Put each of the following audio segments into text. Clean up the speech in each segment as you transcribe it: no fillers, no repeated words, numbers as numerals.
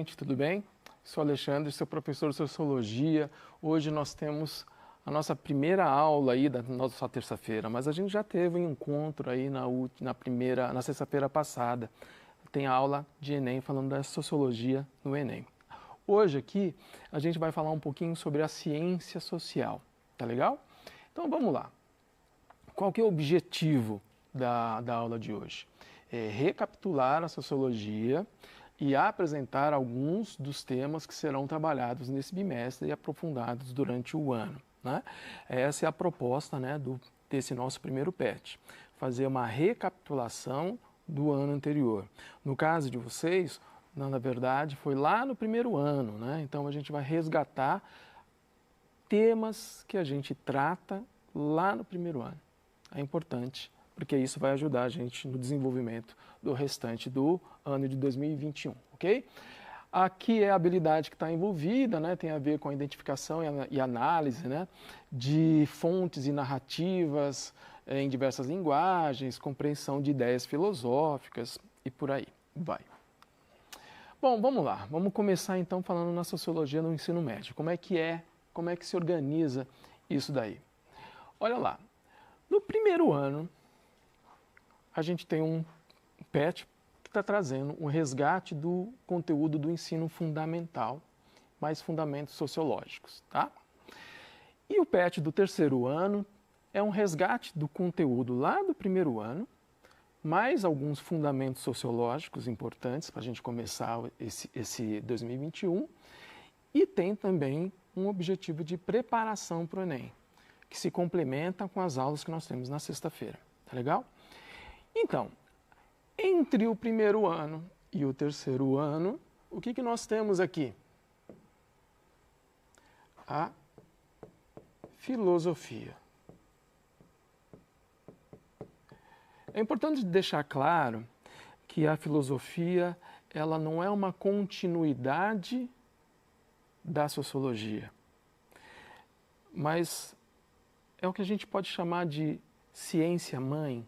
gente, tudo bem? Sou Alexandre, sou professor de Sociologia. Hoje nós temos a nossa primeira aula aí da nossa terça-feira, mas a gente já teve um encontro aí na sexta-feira passada. Tem a aula de Enem falando da Sociologia no Enem. Hoje aqui a gente vai falar um pouquinho sobre a ciência social, tá legal? Então vamos lá. Qual que é o objetivo da aula de hoje? É recapitular a sociologia e apresentar alguns dos temas que serão trabalhados nesse bimestre e aprofundados durante o ano, né? Essa é a proposta, né, desse nosso primeiro PET, fazer uma recapitulação do ano anterior. No caso de vocês, na verdade, foi lá no primeiro ano, né? Então a gente vai resgatar temas que a gente trata lá no primeiro ano. É importante, porque isso vai ajudar a gente no desenvolvimento do restante do ano de 2021, ok? Aqui é a habilidade que está envolvida, né? Tem a ver com a identificação e análise, né, de fontes e narrativas em diversas linguagens, compreensão de ideias filosóficas e por aí vai. Bom, vamos lá. Vamos começar então falando na sociologia no ensino médio. Como é que se organiza isso daí? Olha lá. No primeiro ano, a gente tem um PET que está trazendo um resgate do conteúdo do ensino fundamental, mais fundamentos sociológicos, tá? E o PET do terceiro ano é um resgate do conteúdo lá do primeiro ano, mais alguns fundamentos sociológicos importantes para a gente começar esse 2021, e tem também um objetivo de preparação para o Enem, que se complementa com as aulas que nós temos na sexta-feira, tá legal? Então, entre o primeiro ano e o terceiro ano, o que nós temos aqui? A filosofia. É importante deixar claro que a filosofia, ela não é uma continuidade da sociologia, mas é o que a gente pode chamar de ciência-mãe,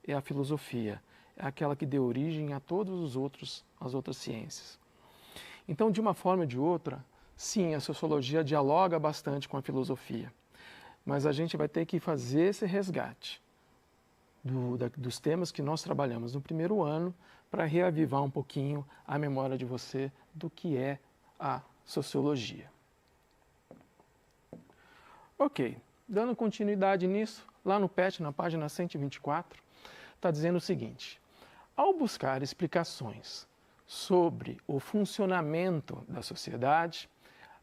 é a filosofia. É aquela que deu origem a todas as outras ciências. Então, de uma forma ou de outra, sim, a sociologia dialoga bastante com a filosofia, mas a gente vai ter que fazer esse resgate dos temas que nós trabalhamos no primeiro ano para reavivar um pouquinho a memória de você do que é a sociologia. Ok, dando continuidade nisso, lá no PET, na página 124, está dizendo o seguinte: ao buscar explicações sobre o funcionamento da sociedade,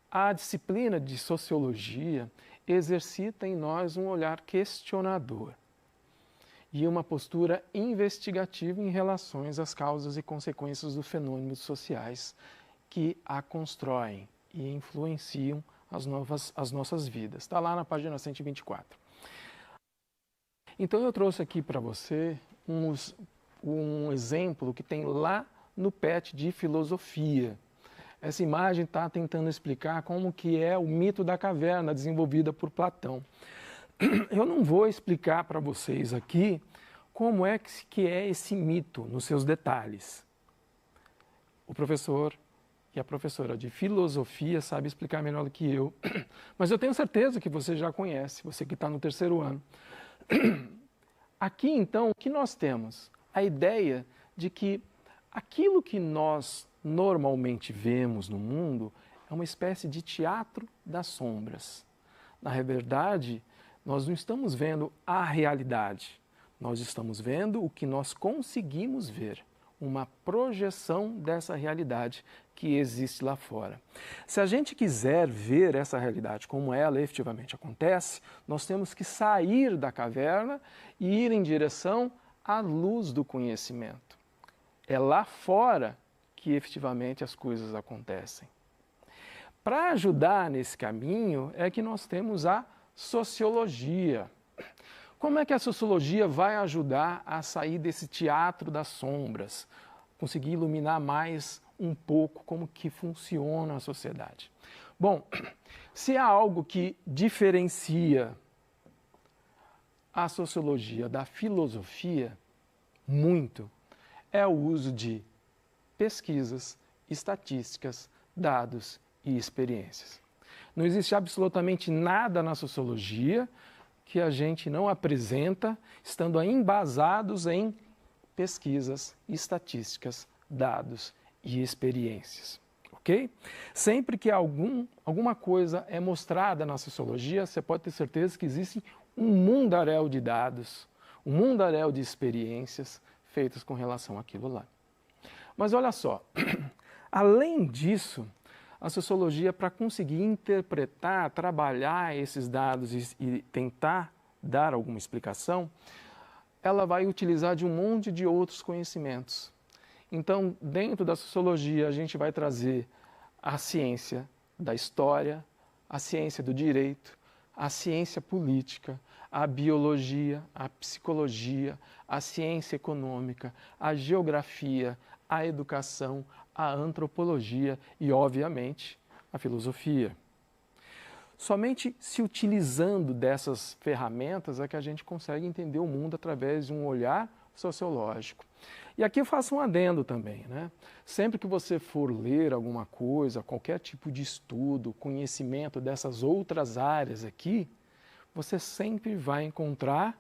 a disciplina de sociologia exercita em nós um olhar questionador e uma postura investigativa em relação às causas e consequências dos fenômenos sociais que a constroem e influenciam as nossas vidas. Está lá na página 124. Então eu trouxe aqui para você um exemplo que tem lá no PET de filosofia. Essa imagem está tentando explicar como que é o mito da caverna desenvolvida por Platão. Eu não vou explicar para vocês aqui como é que é esse mito nos seus detalhes. O professor e a professora de filosofia sabe explicar melhor do que eu, mas eu tenho certeza que você já conhece, você que está no terceiro ano. Aqui, então, o que nós temos? A ideia de que aquilo que nós normalmente vemos no mundo é uma espécie de teatro das sombras. Na verdade, nós não estamos vendo a realidade, nós estamos vendo o que nós conseguimos ver, uma projeção dessa realidade que existe lá fora. Se a gente quiser ver essa realidade como ela efetivamente acontece, nós temos que sair da caverna e ir em direção à luz do conhecimento. É lá fora que efetivamente as coisas acontecem. Para ajudar nesse caminho é que nós temos a sociologia. Como é que a sociologia vai ajudar a sair desse teatro das sombras, conseguir iluminar mais um pouco como que funciona a sociedade? Bom, se há algo que diferencia a sociologia da filosofia, muito, é o uso de pesquisas estatísticas, dados e experiências. Não existe absolutamente nada na sociologia que a gente não apresenta estando embasados em pesquisas, estatísticas, dados e experiências. Ok? Sempre que alguma coisa é mostrada na sociologia, você pode ter certeza que existe um mundaréu de dados, um mundaréu de experiências feitas com relação àquilo lá. Mas olha só, além disso, a sociologia, para conseguir interpretar, trabalhar esses dados e tentar dar alguma explicação, ela vai utilizar de um monte de outros conhecimentos. Então, dentro da sociologia, a gente vai trazer a ciência da história, a ciência do direito, a ciência política, a biologia, a psicologia, a ciência econômica, a geografia, a educação, a antropologia e, obviamente, a filosofia. Somente se utilizando dessas ferramentas é que a gente consegue entender o mundo através de um olhar sociológico. E aqui eu faço um adendo também, né? Sempre que você for ler alguma coisa, qualquer tipo de estudo, conhecimento dessas outras áreas aqui, você sempre vai encontrar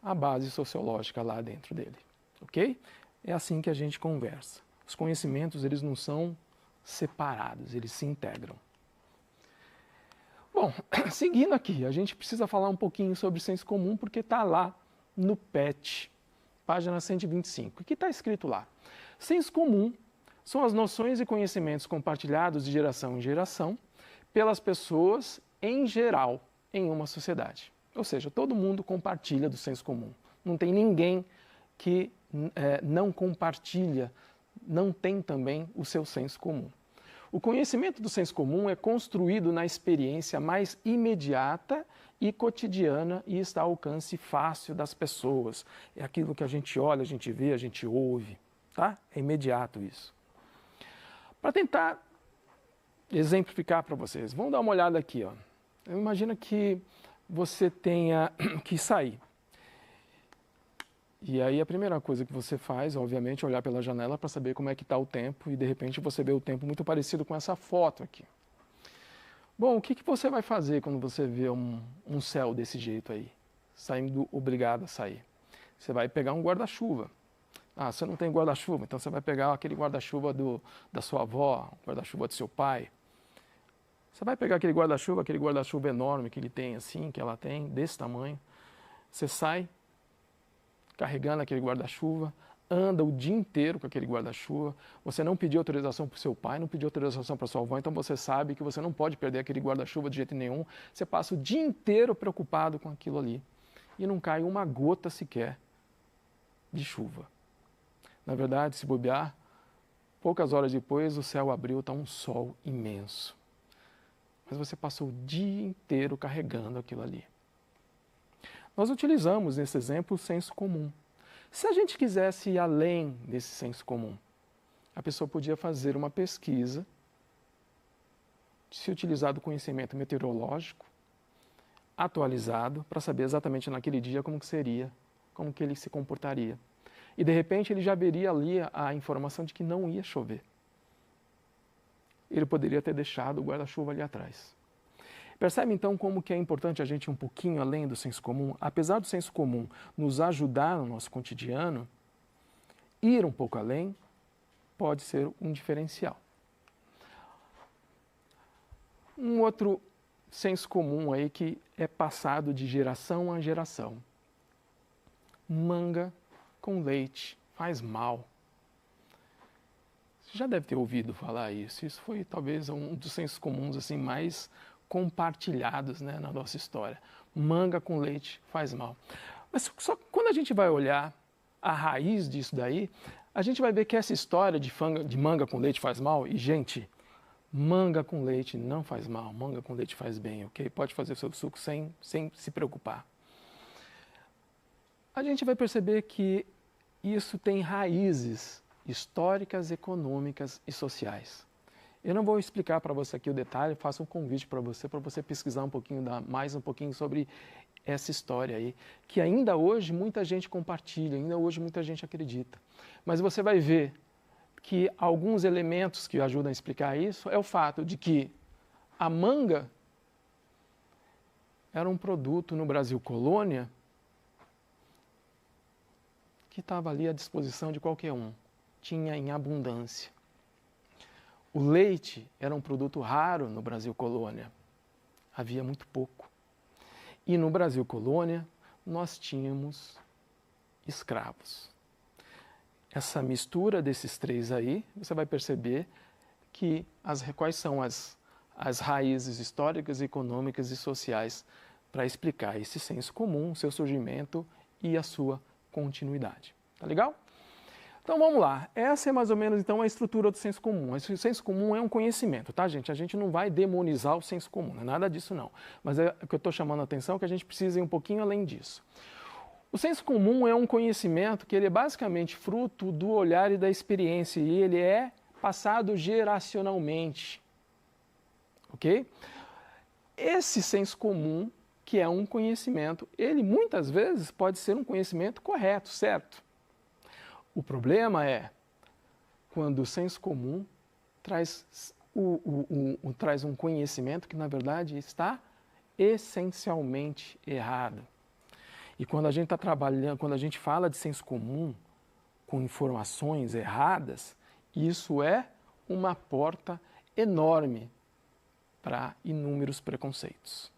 a base sociológica lá dentro dele, ok? É assim que a gente conversa. Os conhecimentos, eles não são separados, eles se integram. Bom, seguindo aqui, a gente precisa falar um pouquinho sobre senso comum, porque está lá no PET, página 125. O que está escrito lá? Senso comum são as noções e conhecimentos compartilhados de geração em geração pelas pessoas em geral em uma sociedade. Ou seja, todo mundo compartilha do senso comum. Não tem ninguém que não compartilha, não tem também o seu senso comum. O conhecimento do senso comum é construído na experiência mais imediata e cotidiana e está ao alcance fácil das pessoas. É aquilo que a gente olha, a gente vê, a gente ouve, tá? É imediato isso. Para tentar exemplificar para vocês, vamos dar uma olhada aqui, ó. Imagina que você tenha que sair. E aí a primeira coisa que você faz, obviamente, é olhar pela janela para saber como é que está o tempo e de repente você vê o tempo muito parecido com essa foto aqui. Bom, o que você vai fazer quando você vê um céu desse jeito aí, saindo obrigado a sair? Você vai pegar um guarda-chuva. Ah, você não tem guarda-chuva, então você vai pegar aquele guarda-chuva da sua avó, guarda-chuva do seu pai. Você vai pegar aquele guarda-chuva enorme que ele tem assim, que ela tem, desse tamanho. Você sai carregando aquele guarda-chuva, anda o dia inteiro com aquele guarda-chuva, você não pediu autorização para o seu pai, não pediu autorização para sua avó, então você sabe que você não pode perder aquele guarda-chuva de jeito nenhum, você passa o dia inteiro preocupado com aquilo ali e não cai uma gota sequer de chuva. Na verdade, se bobear, poucas horas depois o céu abriu, está um sol imenso. Mas você passou o dia inteiro carregando aquilo ali. Nós utilizamos nesse exemplo o senso comum. Se a gente quisesse ir além desse senso comum, a pessoa podia fazer uma pesquisa, se utilizar do conhecimento meteorológico atualizado para saber exatamente naquele dia como que seria, como que ele se comportaria. E de repente ele já veria ali a informação de que não ia chover. Ele poderia ter deixado o guarda-chuva ali atrás. Percebe então como que é importante a gente ir um pouquinho além do senso comum? Apesar do senso comum nos ajudar no nosso cotidiano, ir um pouco além pode ser um diferencial. Um outro senso comum aí que é passado de geração a geração. Manga com leite faz mal. Você já deve ter ouvido falar isso. Isso foi talvez um dos sensos comuns assim mais compartilhados, né, na nossa história. Manga com leite faz mal. Mas só quando a gente vai olhar a raiz disso daí, a gente vai ver que essa história de manga com leite faz mal, e gente, manga com leite não faz mal, manga com leite faz bem, ok? Pode fazer o seu suco sem se preocupar. A gente vai perceber que isso tem raízes históricas, econômicas e sociais. Eu não vou explicar para você aqui o detalhe, faço um convite para você pesquisar mais um pouquinho sobre essa história aí, que ainda hoje muita gente compartilha, ainda hoje muita gente acredita. Mas você vai ver que alguns elementos que ajudam a explicar isso é o fato de que a manga era um produto no Brasil colônia que estava ali à disposição de qualquer um, tinha em abundância. O leite era um produto raro no Brasil colônia, havia muito pouco. E no Brasil colônia nós tínhamos escravos. Essa mistura desses três aí, você vai perceber que quais são as raízes históricas, econômicas e sociais para explicar esse senso comum, seu surgimento e a sua continuidade. Tá legal? Então vamos lá. Essa é mais ou menos então a estrutura do senso comum. O senso comum é um conhecimento, tá, gente? A gente não vai demonizar o senso comum, não é nada disso não. Mas o que eu estou chamando a atenção é que a gente precisa ir um pouquinho além disso. O senso comum é um conhecimento que ele é basicamente fruto do olhar e da experiência e ele é passado geracionalmente, ok? Esse senso comum, que é um conhecimento, ele muitas vezes pode ser um conhecimento correto, certo? O problema é quando o senso comum traz, traz um conhecimento que na verdade está essencialmente errado. E quando a gente está trabalhando, quando a gente fala de senso comum com informações erradas, isso é uma porta enorme para inúmeros preconceitos.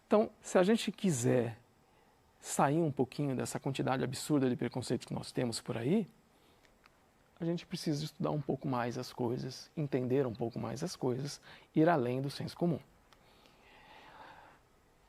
Então, se a gente quiser sair um pouquinho dessa quantidade absurda de preconceitos que nós temos por aí, a gente precisa estudar um pouco mais as coisas, entender um pouco mais as coisas, ir além do senso comum.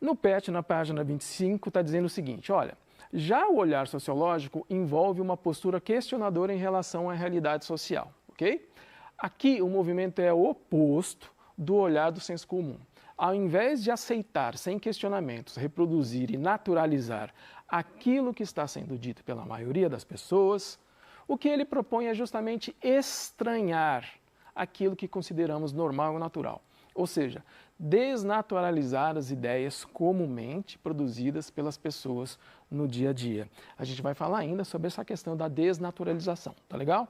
No PET, na página 25, está dizendo o seguinte, olha, já o olhar sociológico envolve uma postura questionadora em relação à realidade social, ok? Aqui o movimento é o oposto do olhar do senso comum. Ao invés de aceitar sem questionamentos, reproduzir e naturalizar aquilo que está sendo dito pela maioria das pessoas, o que ele propõe é justamente estranhar aquilo que consideramos normal e natural. Ou seja, desnaturalizar as ideias comumente produzidas pelas pessoas no dia a dia. A gente vai falar ainda sobre essa questão da desnaturalização, tá legal?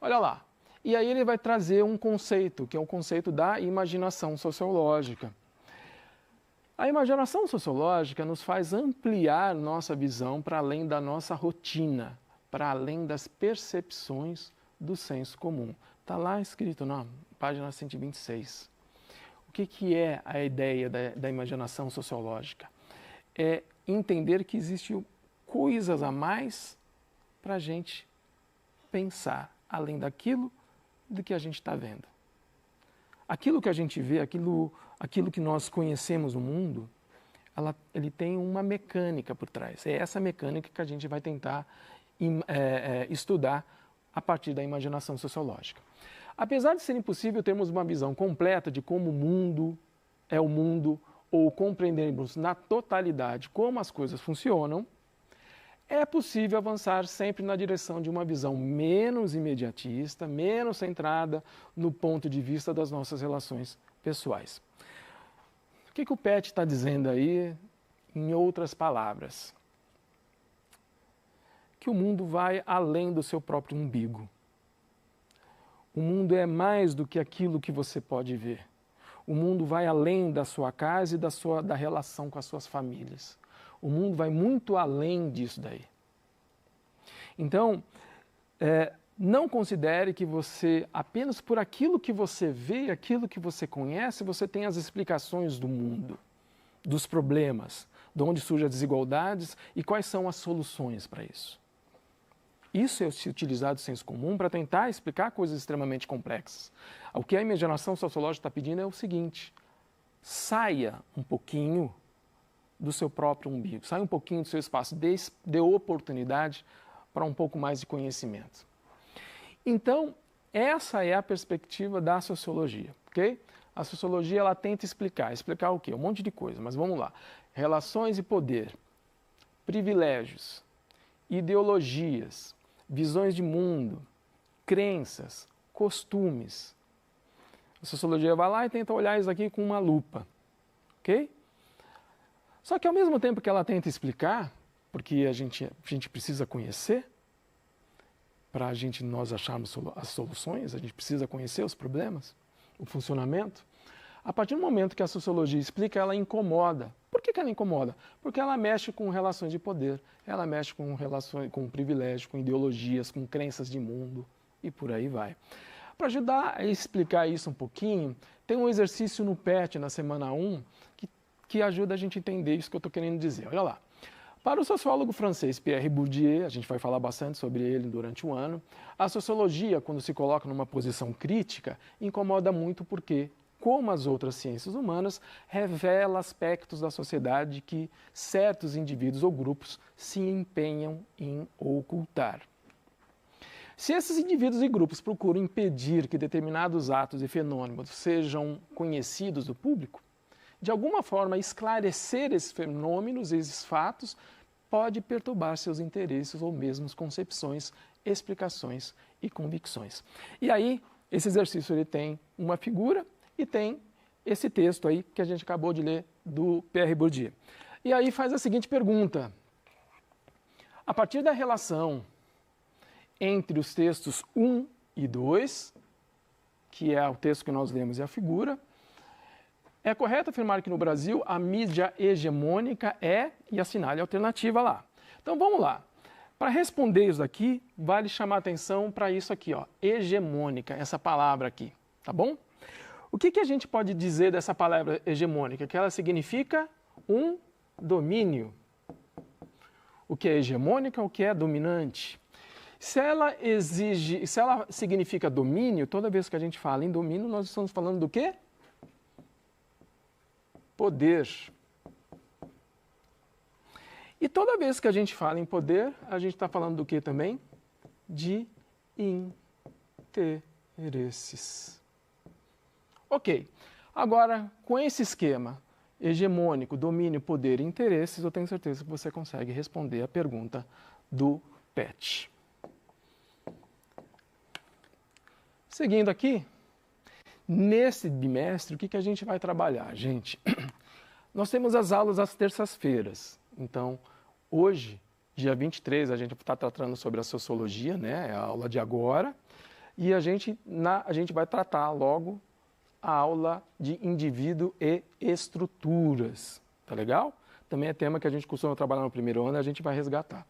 Olha lá. E aí ele vai trazer um conceito, que é o conceito da imaginação sociológica. A imaginação sociológica nos faz ampliar nossa visão para além da nossa rotina, para além das percepções do senso comum. Está lá escrito na página 126. O que é a ideia da imaginação sociológica? É entender que existem coisas a mais para a gente pensar, além daquilo do que a gente está vendo. Aquilo que a gente vê, aquilo que nós conhecemos no mundo, ele tem uma mecânica por trás. É essa mecânica que a gente vai tentar estudar a partir da imaginação sociológica. Apesar de ser impossível termos uma visão completa de como o mundo é o mundo ou compreendermos na totalidade como as coisas funcionam, é possível avançar sempre na direção de uma visão menos imediatista, menos centrada no ponto de vista das nossas relações pessoais. O que o PET está dizendo aí, em outras palavras? Que o mundo vai além do seu próprio umbigo. O mundo é mais do que aquilo que você pode ver. O mundo vai além da sua casa e da relação com as suas famílias. O mundo vai muito além disso daí. Então, não considere que você, apenas por aquilo que você vê, aquilo que você conhece, você tem as explicações do mundo, dos problemas, de onde surgem as desigualdades e quais são as soluções para isso. Isso é se utilizar do senso comum para tentar explicar coisas extremamente complexas. O que a imaginação sociológica está pedindo é o seguinte: saia um pouquinho do seu próprio umbigo, saia um pouquinho do seu espaço, dê oportunidade para um pouco mais de conhecimento. Então, essa é a perspectiva da sociologia, ok? A sociologia ela tenta explicar o quê? Um monte de coisa, mas vamos lá. Relações e poder, privilégios, ideologias, visões de mundo, crenças, costumes. A sociologia vai lá e tenta olhar isso aqui com uma lupa, ok? Só que ao mesmo tempo que ela tenta explicar, porque a gente precisa conhecer, para nós acharmos as soluções, a gente precisa conhecer os problemas, o funcionamento. A partir do momento que a sociologia explica, ela incomoda. Por que ela incomoda? Porque ela mexe com relações de poder, ela mexe com relações, com privilégio, com ideologias, com crenças de mundo e por aí vai. Para ajudar a explicar isso um pouquinho, tem um exercício no PET na semana 1 que ajuda a gente a entender isso que eu estou querendo dizer. Olha lá. Para o sociólogo francês Pierre Bourdieu, a gente vai falar bastante sobre ele durante o ano, a sociologia, quando se coloca numa posição crítica, incomoda muito porque, como as outras ciências humanas, revela aspectos da sociedade que certos indivíduos ou grupos se empenham em ocultar. Se esses indivíduos e grupos procuram impedir que determinados atos e fenômenos sejam conhecidos do público, de alguma forma esclarecer esses fenômenos, esses fatos, pode perturbar seus interesses ou mesmo concepções, explicações e convicções. E aí, esse exercício ele tem uma figura e tem esse texto aí que a gente acabou de ler do Pierre Bourdieu. E aí faz a seguinte pergunta: a partir da relação entre os textos 1 e 2, que é o texto que nós lemos e a figura, é correto afirmar que no Brasil a mídia hegemônica é, e assinale a alternativa lá. Então vamos lá. Para responder isso aqui, vale chamar atenção para isso aqui, ó, hegemônica, essa palavra aqui, tá bom? O que a gente pode dizer dessa palavra hegemônica? Que ela significa um domínio. O que é hegemônica, o que é dominante. Se ela significa domínio, toda vez que a gente fala em domínio, nós estamos falando do quê? Poder. E toda vez que a gente fala em poder, a gente está falando do quê também? De interesses. Ok. Agora, com esse esquema hegemônico, domínio, poder e interesses, eu tenho certeza que você consegue responder a pergunta do PET. Seguindo aqui, nesse bimestre, o que a gente vai trabalhar? Gente, nós temos as aulas às terças-feiras. Então, hoje, dia 23, a gente está tratando sobre a sociologia, né? É a aula de agora. E a gente vai tratar logo a aula de indivíduo e estruturas. Tá legal? Também é tema que a gente costuma trabalhar no primeiro ano e a gente vai resgatar.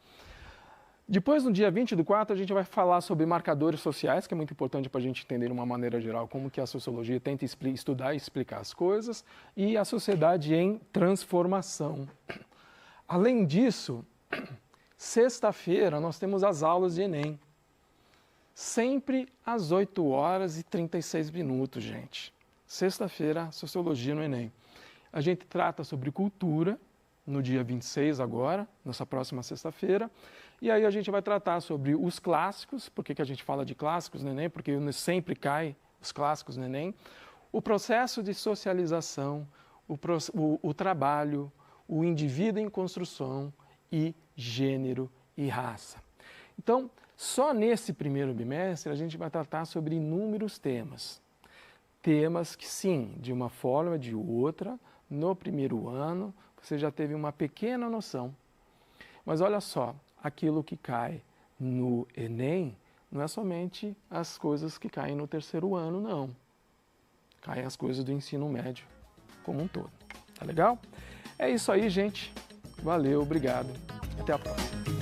Depois, no dia 20/4, a gente vai falar sobre marcadores sociais, que é muito importante para a gente entender de uma maneira geral como que a sociologia tenta estudar e explicar as coisas, e a sociedade em transformação. Além disso, sexta-feira nós temos as aulas de Enem. Sempre às 8h36, gente. Sexta-feira, sociologia no Enem. A gente trata sobre cultura, no dia 26 agora, nessa próxima sexta-feira. E aí a gente vai tratar sobre os clássicos. Por que a gente fala de clássicos no Enem? Porque sempre cai os clássicos no Enem. O processo de socialização, o trabalho, o indivíduo em construção e gênero e raça. Então, só nesse primeiro bimestre a gente vai tratar sobre inúmeros temas. Temas que, sim, de uma forma ou de outra, no primeiro ano, você já teve uma pequena noção. Mas olha só, aquilo que cai no Enem não é somente as coisas que caem no terceiro ano, não. Caem as coisas do ensino médio como um todo. Tá legal? É isso aí, gente. Valeu, obrigado. Até a próxima.